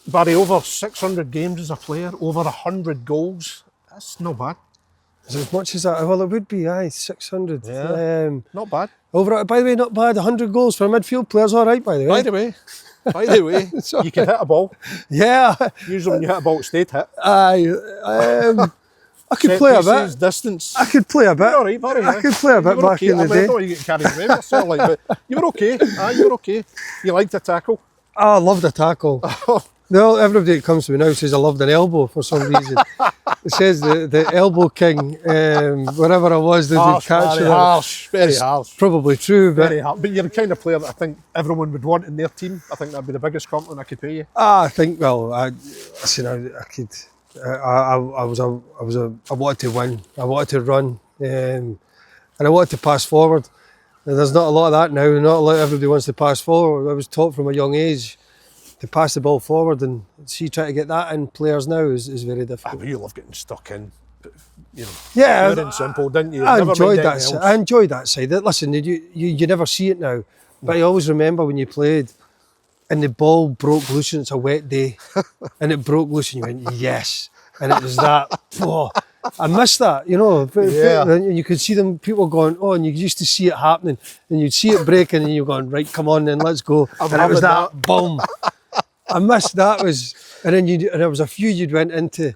Barry, over 600 games as a player, over 100 goals. That's not bad. Is it as much as that? Well, it would be, aye, 600. Yeah, not bad. By the way, not bad. 100 goals for a midfield player's all right, by the way. By the way, you can hit a ball. Yeah. Usually when you hit a ball, it stayed hit. Aye. I could play a bit. Distance. I could play a bit. You're all right, Barry. I could play a bit back in the day. I don't want you getting carried away with yourself, like, but you were okay. You were okay. You liked the tackle. I loved the tackle. No, everybody that comes to me now says I loved an elbow for some reason. It says the elbow king, wherever I was, they did catch it. Harsh, very harsh. Probably true, but very harsh. But you're the kind of player that I think everyone would want in their team. I think that'd be the biggest compliment I could pay you. I think, well, I wanted to win. I wanted to run, and I wanted to pass forward. And there's not a lot of that now. Not a lot. Everybody wants to pass forward. I was taught from a young age to pass the ball forward, and see trying to get that in players now is very difficult. But you love getting stuck in, you know. Yeah, pure and simple, didn't you? I enjoyed that. I enjoyed that side. Listen, you never see it now, but I always remember when you played, and the ball broke loose, and it's a wet day, and it broke loose, and you went yes, and it was that. Oh, I miss that, you know. Yeah. You could see them, people going, oh, and you used to see it happening, and you'd see it breaking, and you're going, right, come on then, let's go. And it was that boom. I missed that and then there was a few you'd went into.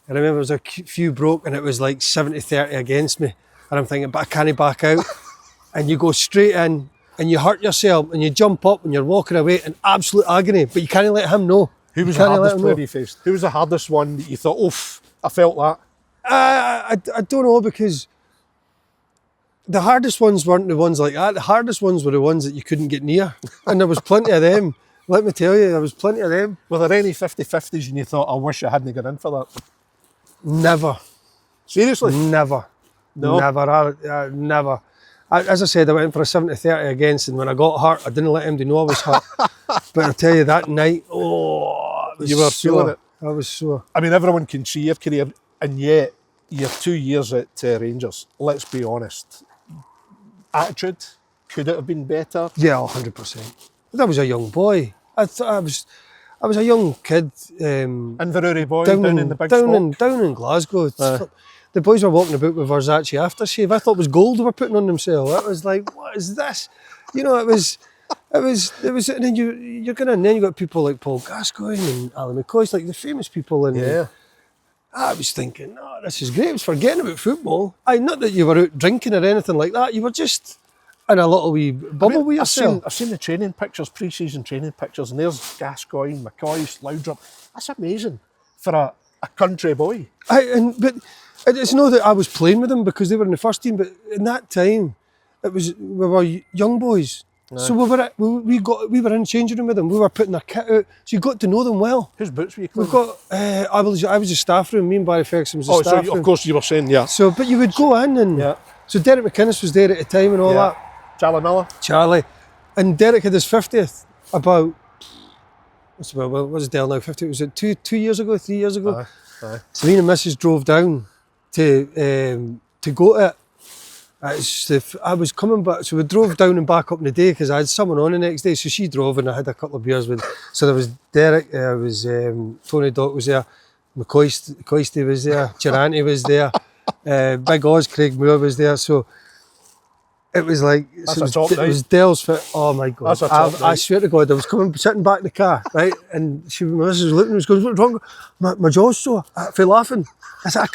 I remember there was a few broke, and it was like 70-30 against me. And I'm thinking, but I can't back out. And you go straight in, and you hurt yourself, and you jump up, and you're walking away in absolute agony, but you can't let him know. Who was the hardest player you faced? Who was the hardest one that you thought, oof, I felt that? I don't know, because the hardest ones weren't the ones like that. The hardest ones were the ones that you couldn't get near. And there was plenty of them. Let me tell you, there was plenty of them. Were there any 50-50s and you thought, I wish I hadn't got in for that? Never. Seriously? Never. No? Never. Never. As I said, I went for a 70-30 against, and when I got hurt, I didn't let him know I was hurt. But I tell you, that night, you were feeling it. I was sore. I mean, everyone can see your career, and yet you're 2 years at Rangers. Let's be honest. Attitude, could it have been better? Yeah, 100%. But I was a young boy. I was a young kid. Inverurie boy down in the big down in Glasgow. The boys were walking about with Versace aftershave. I thought it was gold they were putting on themselves. It was like, what is this? You know, it was, and then you're going in, and then you got people like Paul Gascoigne and Alan McCoy, like the famous people. And yeah. I was thinking, oh, this is great. I was forgetting about football. Not that you were out drinking or anything like that. You were just in a little wee bubble with yourself. I've seen the training pictures, pre-season training pictures, and there's Gascoigne, McCoy, Laudrup. That's amazing for a country boy. But it's not that I was playing with them because they were in the first team, but in that time, we were young boys. No. So we were in the changing room with them. We were putting their kit out, so you got to know them well. Whose boots were you cleaning? I was the staff room. Me and Barry Ferguson was the staff room. Of course you were saying, yeah. So, but you would go in and so Derek McInnes was there at the time and all that. Charlie, and Derek had his 50th about. What was Dell now? 50? Was it 2 years ago? 3 years ago? Aye. So me and Mrs drove down to go to it. I was coming back, so we drove down and back up in the day because I had someone on the next day. So she drove and I had a couple of beers with. So there was Derek, there was Tony Dock was there, McCoy was there, Chiranti was there, Big Oz, Craig Moore was there. So it was like it was Dell's fit. Oh my God! I swear to God, I was sitting back in the car, right, and my missus was looking, was going, "What's wrong? My jaw's sore." I feel laughing. I said,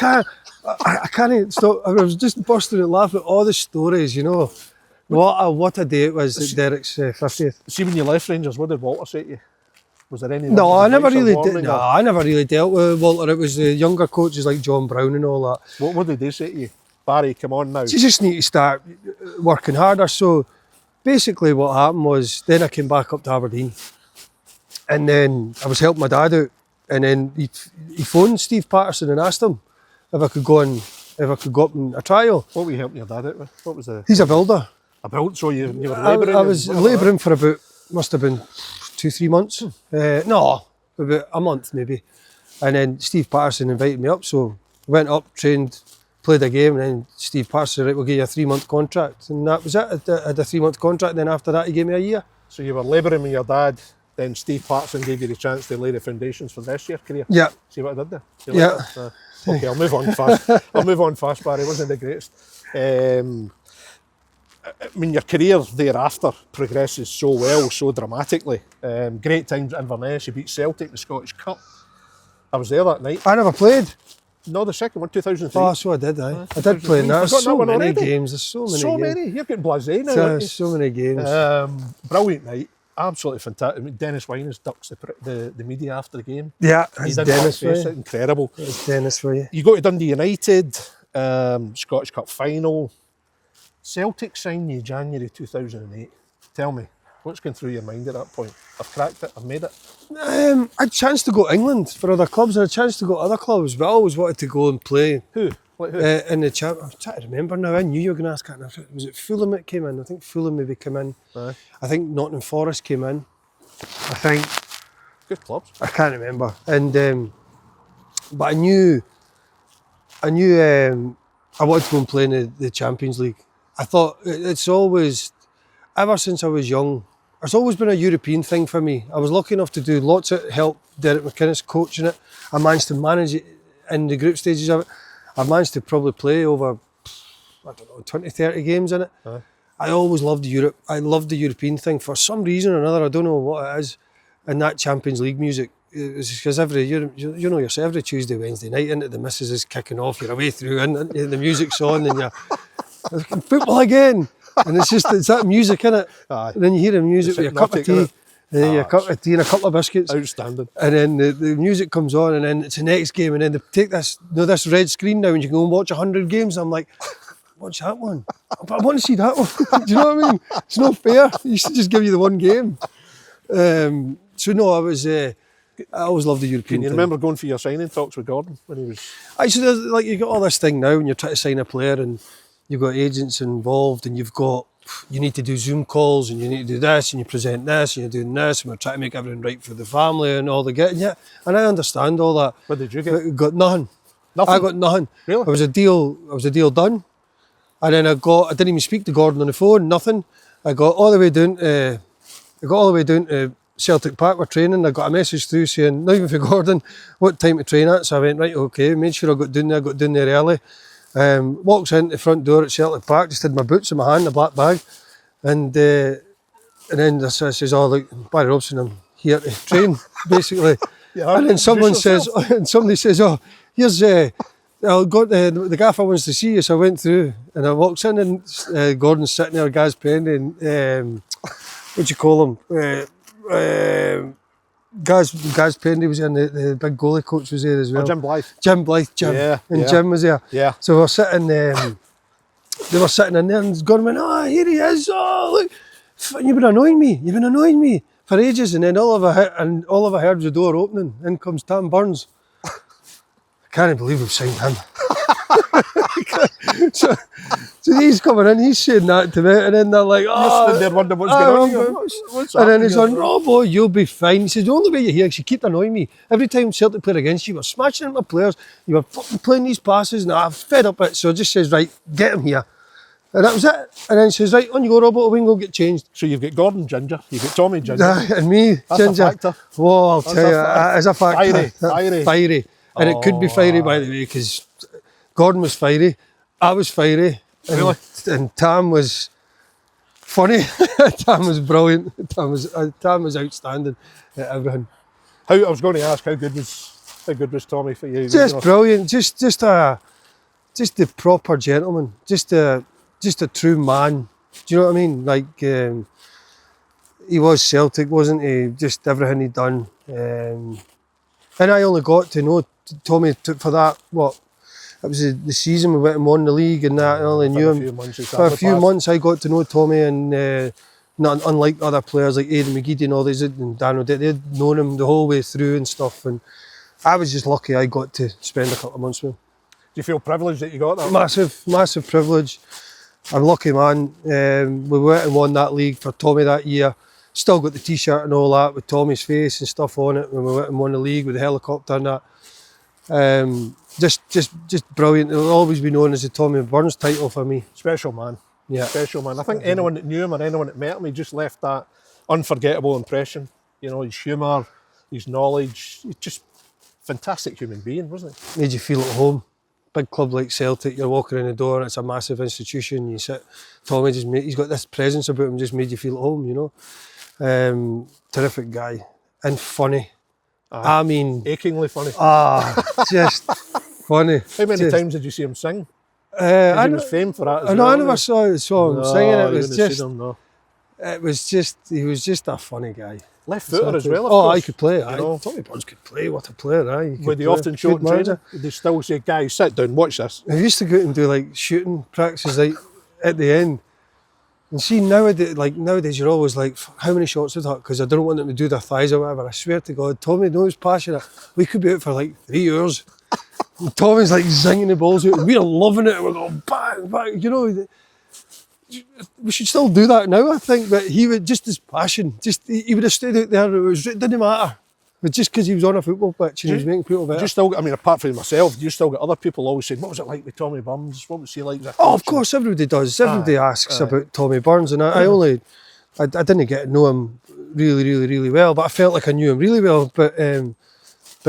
I can't stop. I was just bursting out laughing at all the stories, you know. What a day it was at Derek's 50th. See, when you left Rangers, what did Walter say to you? Was there any? No, I never really did. No, I never really dealt with Walter. It was the younger coaches like John Brown and all that. What did they say to you? Barry, come on now. You just need to start working harder. So basically what happened was then I came back up to Aberdeen and then I was helping my dad out, and then he phoned Steve Paterson and asked him if I could go up in a trial. What were you helping your dad out with? What was the... He's a builder. A builder? So you were labouring? I was labouring for about, must have been 2-3 months. No, about a month maybe. And then Steve Paterson invited me up, so I went up, trained, played a game, and then Steve Paterson said, right, we'll give you a 3-month contract. And that was it. I had a 3-month contract, and then after that he gave me a year. So you were labouring with your dad then Steve Paterson gave you the chance to lay the foundations for this year's career. Yeah. See what I did there? You Yeah. like that? Okay, I'll move on fast. Barry. It wasn't the greatest. I mean, your career thereafter progresses so well, so dramatically. Great times at Inverness. You beat Celtic in the Scottish Cup. I was there that night. I never played. No, the second one, 2003. Oh, so I did, I did play in that. There's so many games. There's so many So games. many. You're getting blasé now, aren't you? So many games. Brilliant night. Absolutely fantastic. I mean, Dennis Winans ducks the media after the game. Yeah, He it's didn't Dennis for face you. it. Incredible. It's Dennis for you. You go to Dundee United, Scottish Cup final. Celtic signed you January 2008. Tell me, what's going through your mind at that point? I've cracked it, I've made it. I had a chance to go to England for other clubs and a chance to go to other clubs, but I always wanted to go and play. Who? Like who? In the champ. I'm trying to remember now. I knew you were going to ask that. Was it Fulham that came in? I think Fulham maybe came in. Aye. I think Nottingham Forest came in. I think. Good clubs. I can't remember. And but I knew I wanted to go and play in the Champions League. I thought it's always, ever since I was young, it's always been a European thing for me. I was lucky enough to do lots of help. Derek McGregor coaching it. I managed to manage it in the group stages of it. I managed to probably play over, I don't know, 20, 30 games in it. Aye. I always loved Europe. I loved the European thing for some reason or another. I don't know what it is. And that Champions League music, it's because you know yourself, every Tuesday, Wednesday night into the missus is kicking off. You're away through and the music's on and you're football again. And it's that music, innit? Aye. And then you hear the music with your cup of tea. And then your cup of tea and a couple of biscuits. Outstanding. And then the music comes on and then it's the next game and then they take this red screen now and you can go and watch 100 games. I'm like, watch that one. But I want to see that one. Do you know what I mean? It's not fair. You should just give you the one game. So no, I always loved the European Can you thing. remember going for your signing talks with Gordon when he was... Actually, like you got all this thing now when you're trying to sign a player and you've got agents involved and you need to do Zoom calls and you need to do this and you present this and you're doing this and we're trying to make everything right for the family and all the getting. Yeah, and I understand all that. What did you get? Got nothing. Nothing? I got nothing. Really? I was a deal done. And then I didn't even speak to Gordon on the phone, nothing. I got all the way down to Celtic Park, we're training. I got a message through saying, not even for Gordon, what time to train at. So I went, right, okay, made sure I got down there early. Walks in the front door at Celtic Park, just had my boots in my hand, a black bag. And then I says, oh, look, Barry Robson, I'm here to train, basically. Yeah, and then somebody says, oh, here's, the gaffer wants to see you. So I went through and I walks in and Gordon's sitting there, Gaz Pendy, and what do you call him? Gaz Pendy was in, the big goalie coach was there as well. Oh, Jim Blythe. Jim. Yeah, And yeah. Jim was there. Yeah. So we're sitting, they were sitting in there and Gordon went, oh, here he is, oh, look, you've been annoying me for ages. And then all of I heard was the door opening, in comes Tam Burns. I can't believe we've signed him. so he's coming in, he's saying that to me, and then they're like, oh, You're there wondering what's going on. What's and then he's happening? on, oh boy, you'll be fine. He says, the only way you're here is you keep annoying me. Every time Celtic played against you, you were smashing into my players, you were fucking playing these passes, and I'm fed up it. So it just says, right, get him here. And that was it. And then he says, right, on you go, Robert, we can go get changed. So you've got Gordon Ginger, you've got Tommy Ginger. And me, That's Ginger. a factor. Whoa, I'll tell you, that is a factor. Fiery. And it could be fiery, by the way, because Gordon was fiery, I was fiery, and Tam was funny. Tam was brilliant. Tam was outstanding at everything. I was going to ask, how good was Tommy for you? Just brilliant. Just the proper gentleman. Just a true man. Do you know what I mean? Like he was Celtic, wasn't he? Just everything he'd done. And I only got to know Tommy for that, it was the season we went and won the league and that, and I only knew him. For a few months I got to know Tommy, and not unlike other players like Aidan McGeady and all these, and Daniel, they'd known him the whole way through and stuff, and I was just lucky I got to spend a couple of months with him. Do you feel privileged that you got that? Massive privilege. I'm lucky, man. We went and won that league for Tommy that year. Still got the t-shirt and all that with Tommy's face and stuff on it when we went and won the league with the helicopter and that. Just brilliant. It'll always be known as the Tommy Burns title for me. Special man. Yeah. Special man. I think anyone that knew him or anyone that met him, he just left that unforgettable impression. You know, his humour, his knowledge. He's just fantastic human being, wasn't he? Made you feel at home. Big club like Celtic, you're walking in the door and it's a massive institution. You sit, Tommy he's got this presence about him, just made you feel at home, you know. Terrific guy and funny. I mean, achingly funny. Just funny. How many times did you see him sing? He was famed for that. I never saw him singing. It was just, he was just a funny guy. Left footer as well. Of course. He could play. Tommy Burns could play. What a player! Would they often show it in training? They still say, "Guys, sit down, watch this." He used to go out and do like shooting practices, like at the end. And see nowadays, you're always like, how many shots is that? Because I don't want them to do their thighs or whatever. I swear to God, Tommy knows passionate. We could be out for like 3 hours. And Tommy's like zinging the balls out, and we're loving it. And we're going bang, bang. You know, we should still do that now, I think. But he would just his passion. He would have stayed out there. It didn't matter. But just because he was on a football pitch and he was making people better. Do you still, I mean, apart from myself, do you still get other people always saying, what was it like with Tommy Burns? What was he like? Oh, of course, everybody does. Everybody asks about Tommy Burns, and I didn't get to know him really well, but I felt like I knew him really well. But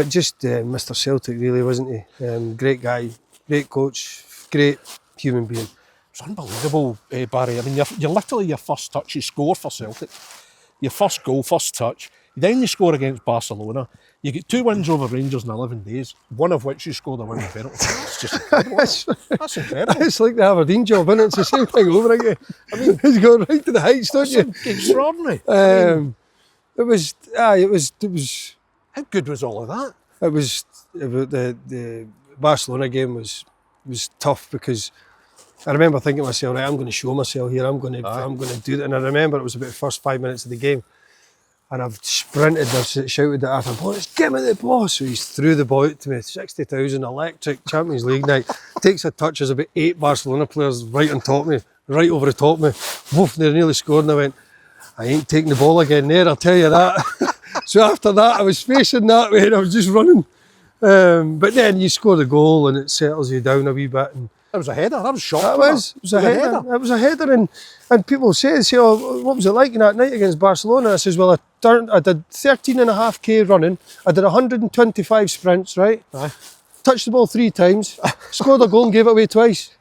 just Mr. Celtic, really, wasn't he? Great guy, great coach, great human being. It's unbelievable, Barry. I mean, you're literally your first touch, you score for Celtic. Your first goal, first touch. Then you score against Barcelona. You get 2 wins over Rangers in 11 days, one of which you scored a winning penalty. That's just incredible. That's incredible. It's like the Aberdeen job, isn't it? It's the same thing over again. I mean, he's going right to the heights, don't you? Extraordinary. It was. How good was all of that? It was. The Barcelona game was tough because I remember thinking to myself, right, I'm going to show myself here. I'm going to do that. And I remember it was about the first 5 minutes of the game. And I've sprinted, I've shouted at Arthur, boss, get me the ball. So he's threw the ball out to me, 60,000, electric, Champions League night. Takes a touch, there's about 8 Barcelona players right on top of me, right over the top of me. Woof, they nearly scored and I went, I ain't taking the ball again there, I'll tell you that. So after that, I was facing that way and I was just running. But then you score the goal and it settles you down a wee bit. And it was a header, I was shocked. It was a header. It was a header and people say, oh, what was it like that night against Barcelona? I says, well, I did 13.5k running, I did 125 sprints, right? Aye. Touched the ball 3 times, scored a goal and gave it away twice.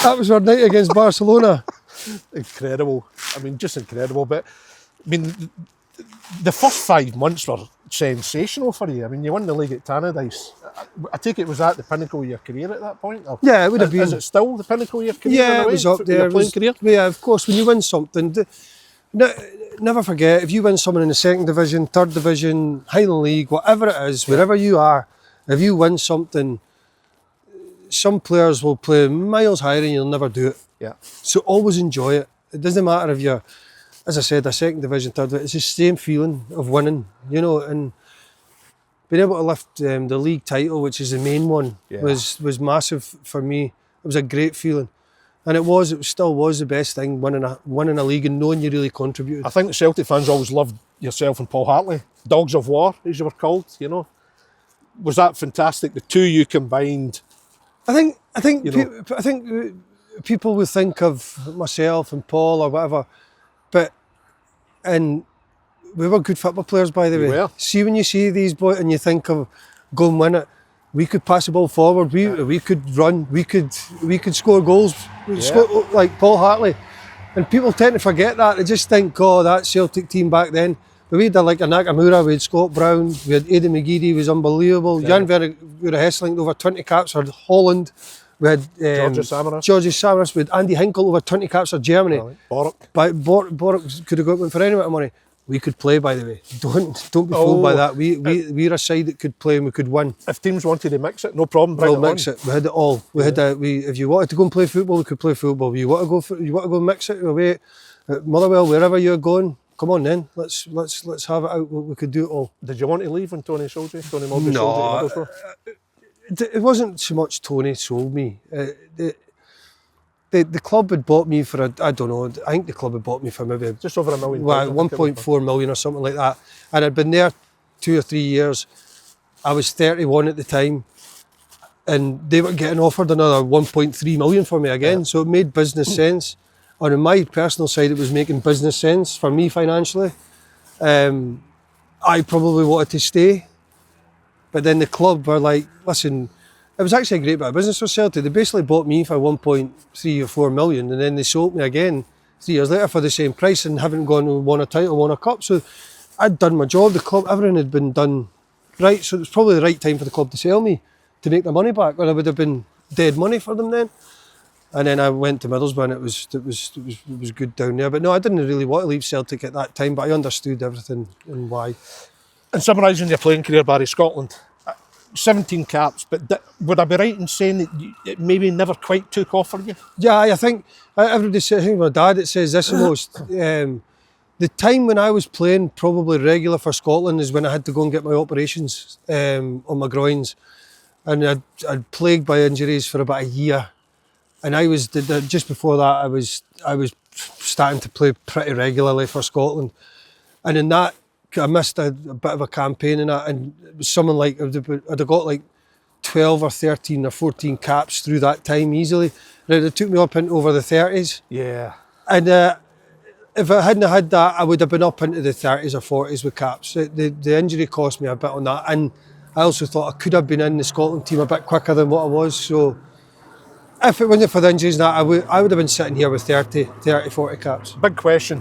That was our night against Barcelona. Incredible. I mean, just incredible. But, I mean, the first 5 months were sensational for you. I mean, you won the league at Tannadice. I take it was at the pinnacle of your career at that point? Or yeah, it would have been. Is it still the pinnacle of your career? Yeah, it was up there. Career? Yeah, of course, when you win something, never forget, if you win something in the 2nd division, 3rd division, Highland League, whatever it is, wherever you are, if you win something, some players will play miles higher and you'll never do it. Yeah. So always enjoy it. It doesn't matter if you're, as I said, a 2nd division, 3rd division, it's the same feeling of winning, you know, and being able to lift the league title, which is the main one, was massive for me. It was a great feeling. And it still was the best thing, winning a league and knowing you really contributed. I think the Celtic fans always loved yourself and Paul Hartley, Dogs of War, as you were called, you know. Was that fantastic, the 2 you combined? I think people would think of myself and Paul or whatever, and we were good football players, by the way. Were. See, when you see these boys and you think of go and win it, we could pass the ball forward, we could run, we could score goals, score, like Paul Hartley. And people tend to forget that. They just think, oh, that Celtic team back then. But we had like a Nakamura, we had Scott Brown, we had Aidan McGeady, he was unbelievable. Yeah. Jan Vera Hesselink, over 20 caps for Holland. We had Georgie Samaras, we had Andy Hinkle, over 20 caps for Germany. Boruk. Boruk could have got one for any amount of money. We could play, by the way. Don't be fooled by that. We're a side that could play and we could win. If teams wanted to mix it, no problem. We'll mix it. We had it all. If you wanted to go and play football, we could play football. You want to go and mix it away at Motherwell, wherever you're going. Come on then. Let's have it out. We could do it all. Did you want to leave when Tony sold you? Tony Mowbray sold you? No, it wasn't so much Tony sold me. The club had bought me for I think the club had bought me for maybe just over £1 million. 1.4 million or something like that. And I'd been there 2 or 3 years. I was 31 at the time. And they were getting offered another 1.3 million for me again. Yeah. So it made business sense. And on my personal side, it was making business sense for me financially. I probably wanted to stay, but then the club were like, listen, it was actually a great bit of business for Celtic. They basically bought me for 1.3 or 4 million, and then they sold me again 3 years later for the same price, and haven't gone and won a title, won a cup. So I'd done my job, the club, everything had been done right, so it was probably the right time for the club to sell me, to make the money back, or I would have been dead money for them then. And then I went to Middlesbrough, and it was good down there. But no, I didn't really want to leave Celtic at that time, but I understood everything and why. And summarising your playing career, Barry, Scotland, 17 caps, but would I be right in saying that it maybe never quite took off for you? Yeah, I think everybody says, I think my dad, it says this the most. The time when I was playing probably regular for Scotland is when I had to go and get my operations on my groins. And I'd plagued by injuries for about a year. And I was, just before that, I was starting to play pretty regularly for Scotland. And in that, I missed a bit of a campaign in that, and it was something like, I'd have got like 12 or 13 or 14 caps through that time easily. And it took me up into over the 30s. Yeah. And if I hadn't had that, I would have been up into the 30s or 40s with caps. The injury cost me a bit on that. And I also thought I could have been in the Scotland team a bit quicker than what I was. So if it wasn't for the injuries, I would have been sitting here with 30, 40 caps. Big question.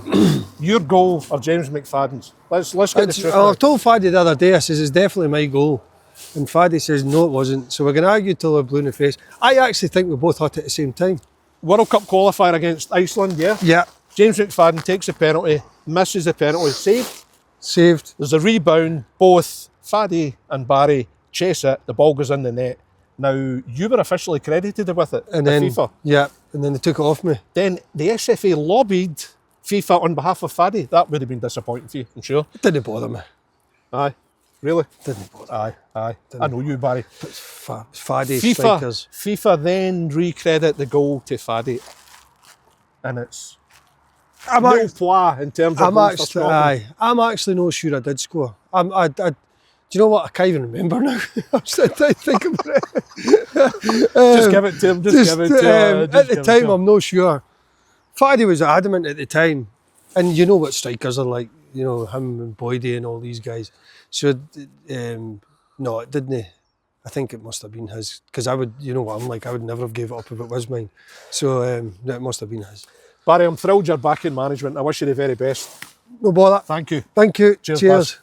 Your goal or James McFadden's? Let's get the truth. I've told Faddy the other day, I says, it's definitely my goal. And Faddy says, no, it wasn't. So we're going to argue till we're blue in the face. I actually think we both hit it at the same time. World Cup qualifier against Iceland, yeah? Yeah. James McFadden takes a penalty, misses the penalty, saved. There's a rebound, both Faddy and Barry chase it, the ball goes in the net. Now, you were officially credited with it, and by then, FIFA. Yeah, and then they took it off me. Then the SFA lobbied FIFA on behalf of Faddy. That would have been disappointing for you, I'm sure. It didn't bother me. Aye. Really? Didn't bother me. Aye. I know you, Barry. Faddy strikers. FIFA then recredit the goal to Faddy. And it's nil pois in terms of goals for Scotland. I'm actually not sure I did score. Do you know what? I can't even remember now. I'm trying to think about it. Just give it to him. Just give it to him. At the time, I'm not sure. Faddy was adamant at the time. And you know what strikers are like. You know, him and Boydie and all these guys. So, no, it didn't. I think it must have been his. Because I would, you know what I'm like, I would never have gave it up if it was mine. So, no, it must have been his. Barry, I'm thrilled you're back in management. I wish you the very best. No bother. Thank you. Thank you. Cheers. Cheers.